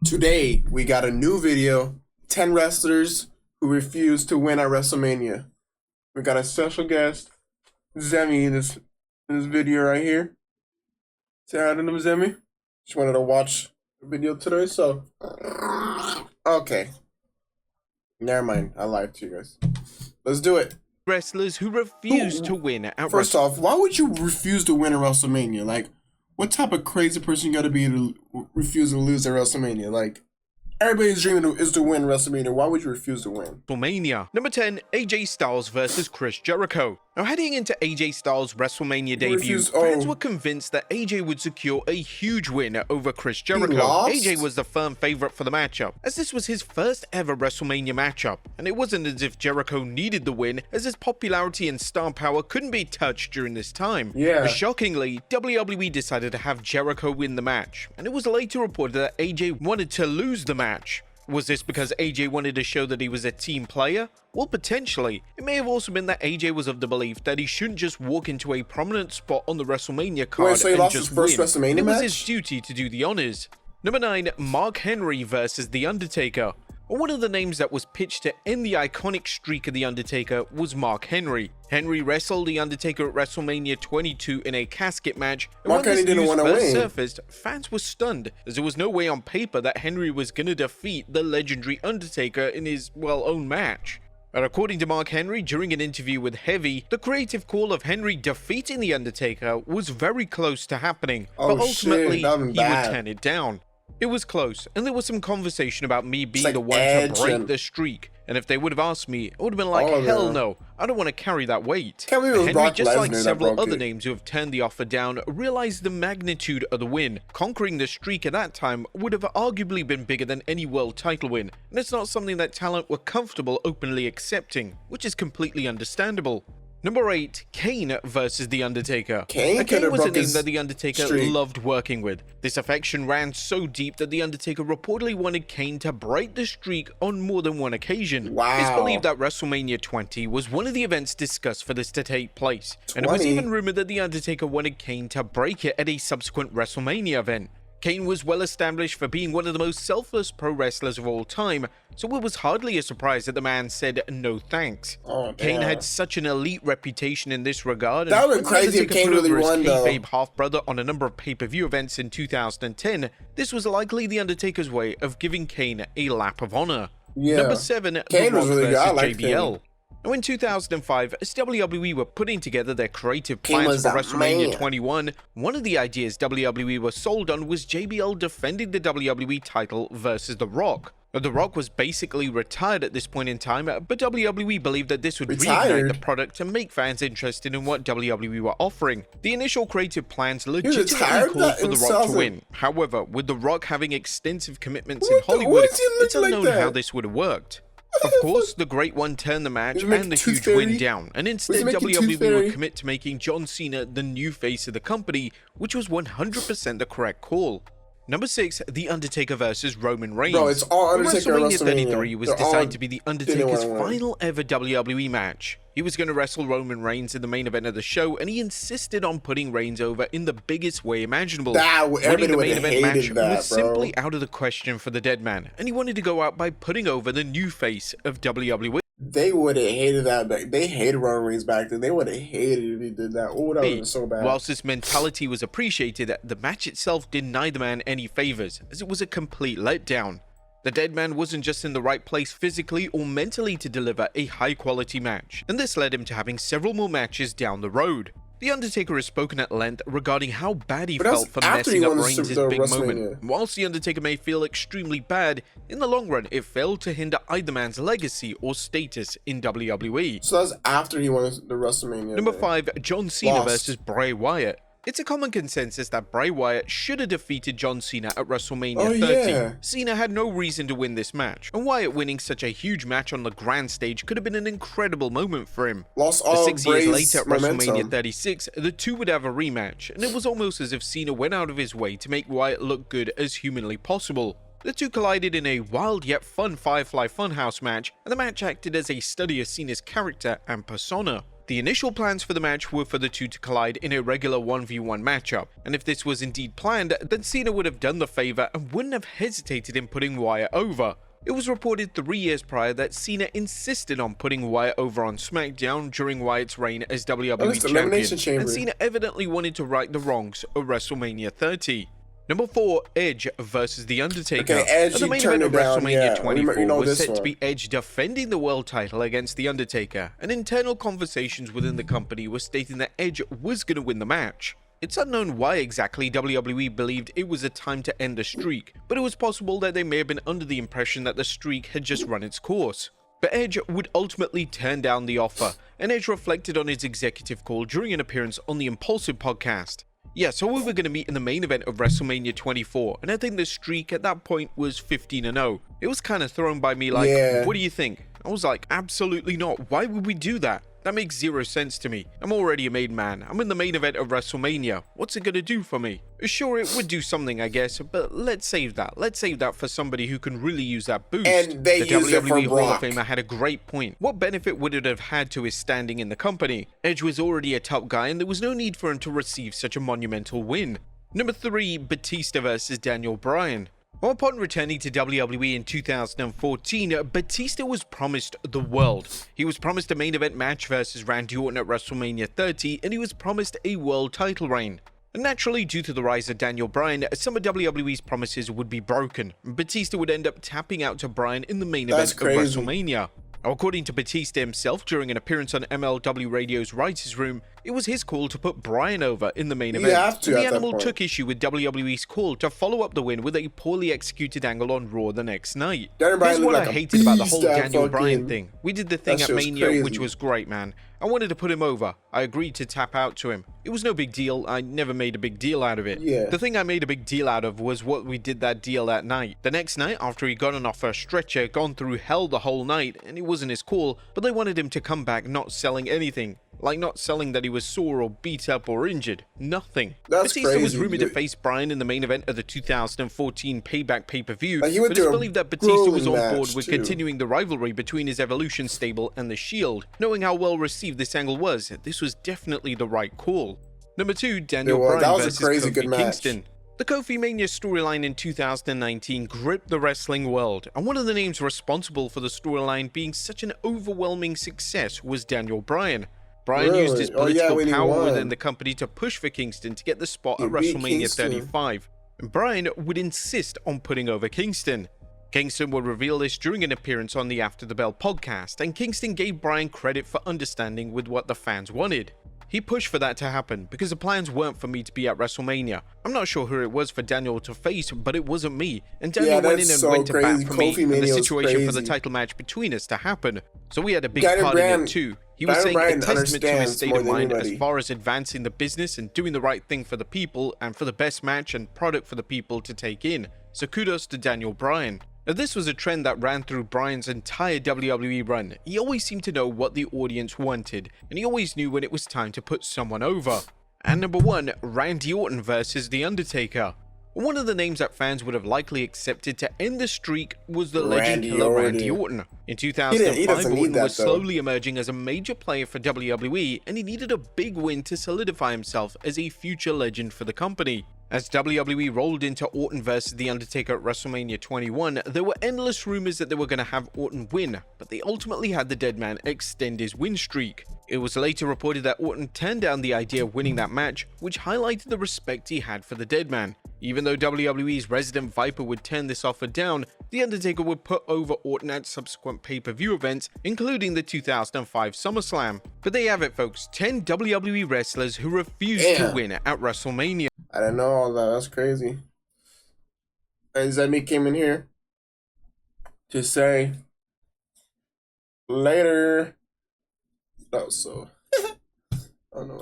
Today, we got a new video, 10 wrestlers who refused to win at WrestleMania. We got a special guest, Zemi, in this video right here. Say hi to them, Zemi. Just wanted to watch the video today, so... Okay. Never mind, I lied to you guys. Let's do it. Wrestlers who refuse to win at First off, why would you refuse to win at WrestleMania? Like, what type of crazy person you gotta be to refuse to lose at WrestleMania? Like, everybody's dreaming is to win WrestleMania. Why would you refuse to win? WrestleMania. Number 10, AJ Styles versus Chris Jericho. Now, heading into AJ Styles' WrestleMania debut, fans were convinced that AJ would secure a huge win over Chris Jericho. AJ was the firm favorite for the matchup, as this was his first ever WrestleMania matchup, and it wasn't as if Jericho needed the win, as his popularity and star power couldn't be touched during this time. But shockingly, WWE decided to have Jericho win the match, and it was later reported that AJ wanted to lose the match. Was this because AJ wanted to show that he was a team player? Well, potentially. It may have also been that AJ was of the belief that he shouldn't just walk into a prominent spot on the WrestleMania card so he and lost just his first win. WrestleMania It was match? his duty to do the honors. Number 9, Mark Henry versus The Undertaker. One of the names that was pitched to end the iconic streak of The Undertaker was Mark Henry. Henry wrestled The Undertaker at WrestleMania 22 in a casket match, and when this news first surfaced, fans were stunned, as there was no way on paper that Henry was gonna defeat the legendary Undertaker in his, well, own match. But according to Mark Henry, during an interview with Heavy, the creative call of Henry defeating The Undertaker was very close to happening, but ultimately, he would turn it down. It was close, and there was some conversation about me being the one to break the streak, and if they would have asked me, I would have been like, hell no, I don't want to carry that weight. Henry, just like several other names who have turned the offer down, realized the magnitude of the win. Conquering the streak at that time would have arguably been bigger than any world title win, and it's not something that talent were comfortable openly accepting, which is completely understandable. Number 8, Kane versus The Undertaker. Kane was a name that The Undertaker loved working with. This affection ran so deep that The Undertaker reportedly wanted Kane to break the streak on more than one occasion. It's believed that WrestleMania 20 was one of the events discussed for this to take place, and it was even rumored that The Undertaker wanted Kane to break it at a subsequent WrestleMania event. Kane was well established for being one of the most selfless pro wrestlers of all time, so it was hardly a surprise that the man said no thanks. Kane had such an elite reputation in this regard, and that would be crazy if Kane really won, though. Kayfabe half-brother on a number of pay-per-view events in 2010, this was likely The Undertaker's way of giving Kane a lap of honor. Number 7, Kane was really good. JBL. Now, in 2005, as WWE were putting together their creative plans for WrestleMania 21, one of the ideas WWE were sold on was JBL defending the WWE title versus The Rock. Now, The Rock was basically retired at this point in time, but WWE believed that this would reignite the product and make fans interested in what WWE were offering. The initial creative plans legitimately called for The Rock to win. However, with The Rock having extensive commitments in Hollywood, it's unknown how this would have worked. Of course, the Great One turned the match and the huge win down, and instead WWE would commit to making John Cena the new face of the company, which was 100% the correct call. Number 6, The Undertaker versus Roman Reigns. Bro, it's all Undertaker WrestleMania 33 was designed to be The Undertaker's final ever WWE match. He was going to wrestle Roman Reigns in the main event of the show, and he insisted on putting Reigns over in the biggest way imaginable. Winning the main event match was simply out of the question for the dead man, and he wanted to go out by putting over the new face of WWE. They would have hated that back. They hated Roman Reigns back then. They would have hated if he did that. Oh, that would have been so bad. Whilst this mentality was appreciated, the match itself did neither man any favors, as it was a complete letdown. The dead man wasn't just in the right place physically or mentally to deliver a high-quality match, and this led him to having several more matches down the road. The Undertaker has spoken at length regarding how bad he felt for messing up Reigns' big moment. Whilst The Undertaker may feel extremely bad, in the long run, it failed to hinder either man's legacy or status in WWE. So that's after he won the WrestleMania. Number 5, John Cena versus Bray Wyatt. It's a common consensus that Bray Wyatt should have defeated John Cena at WrestleMania 30. Cena had no reason to win this match, and Wyatt winning such a huge match on the grand stage could have been an incredible moment for him. But 6 years later at WrestleMania 36, the two would have a rematch, and it was almost as if Cena went out of his way to make Wyatt look good as humanly possible. The two collided in a wild yet fun Firefly Funhouse match, and the match acted as a study of Cena's character and persona. The initial plans for the match were for the two to collide in a regular 1v1 matchup, and if this was indeed planned, then Cena would have done the favor and wouldn't have hesitated in putting Wyatt over. It was reported 3 years prior that Cena insisted on putting Wyatt over on SmackDown during Wyatt's reign as WWE Champion, and Cena evidently wanted to right the wrongs of WrestleMania 30. Number 4, Edge versus The Undertaker. Okay, Edge, the main event of WrestleMania 24 was set to be Edge defending the world title against The Undertaker, and internal conversations within the company were stating that Edge was going to win the match. It's unknown why exactly WWE believed it was a time to end the streak, but it was possible that they may have been under the impression that the streak had just run its course. But Edge would ultimately turn down the offer, and Edge reflected on his executive call during an appearance on the Impulsive podcast. Yeah, so we were going to meet in the main event of WrestleMania 24, and I think the streak at that point was 15-0. It was kind of thrown by me like, what do you think? I was like, absolutely not. Why would we do that? That makes zero sense to me. I'm already a made man. I'm in the main event of WrestleMania. What's it gonna do for me? Sure, it would do something, I guess, but let's save that. Let's save that for somebody who can really use that boost. And they the used WWE it for Hall Brock. of Famer had a great point. What benefit would it have had to his standing in the company? Edge was already a top guy, and there was no need for him to receive such a monumental win. Number 3, Batista versus Daniel Bryan. Well, upon returning to WWE in 2014, Batista was promised the world. He was promised a main event match versus Randy Orton at WrestleMania 30, and he was promised a world title reign. And naturally, due to the rise of Daniel Bryan, some of WWE's promises would be broken. Batista would end up tapping out to Bryan in the main event of WrestleMania. Now, according to Batista himself during an appearance on MLW Radio's Writers' Room, it was his call to put Bryan over in the main event. And the Animal took issue with WWE's call to follow up the win with a poorly executed angle on Raw the next night. Here's what I hated about the whole Daniel Bryan thing. We did the thing at Mania, which was great, man. I wanted to put him over. I agreed to tap out to him. It was no big deal. I never made a big deal out of it. The thing I made a big deal out of was what we did that deal that night. The next night, after he got off a stretcher, gone through hell the whole night, and it wasn't his call, but they wanted him to come back not selling anything. Like not selling that he was sore or beat up or injured. Nothing. Batista was rumored to face Bryan in the main event of the 2014 Payback pay-per-view, but it's believed that Batista was on board with continuing the rivalry between his Evolution stable and The Shield. Knowing how well received this angle was, this was definitely the right call. Number 2, Daniel Bryan versus Kofi Kingston. The Kofi Mania storyline in 2019 gripped the wrestling world, and one of the names responsible for the storyline being such an overwhelming success was Daniel Bryan. Bryan used his political power within the company to push for Kingston to get the spot at WrestleMania 35, and Bryan would insist on putting over Kingston. Kingston would reveal this during an appearance on the After the Bell podcast, and Kingston gave Bryan credit for understanding with what the fans wanted. He pushed for that to happen because the plans weren't for me to be at WrestleMania. I'm not sure who it was for Daniel to face, but it wasn't me. And Daniel went in and went to bat for me and the situation for the title match between us to happen. So we had a big part in it too. He was saying a testament to his state of mind as far as advancing the business and doing the right thing for the people and for the best match and product for the people to take in. So kudos to Daniel Bryan. Now, this was a trend that ran through Bryan's entire WWE run. He always seemed to know what the audience wanted, and he always knew when it was time to put someone over. And number 1, Randy Orton versus The Undertaker. One of the names that fans would have likely accepted to end the streak was the legend killer Randy Orton. In 2005, Orton was slowly emerging as a major player for WWE, and he needed a big win to solidify himself as a future legend for the company. As WWE rolled into Orton versus The Undertaker at WrestleMania 21, there were endless rumors that they were going to have Orton win, but they ultimately had the dead man extend his win streak. It was later reported that Orton turned down the idea of winning that match, which highlighted the respect he had for the dead man. Even though WWE's resident Viper would turn this offer down, The Undertaker would put over Orton at subsequent pay-per-view events, including the 2005 SummerSlam. But there you have it, folks, 10 WWE wrestlers who refused to win at WrestleMania. I didn't know all that. That's crazy. And Zemi came in here to say later. Oh, so I don't know.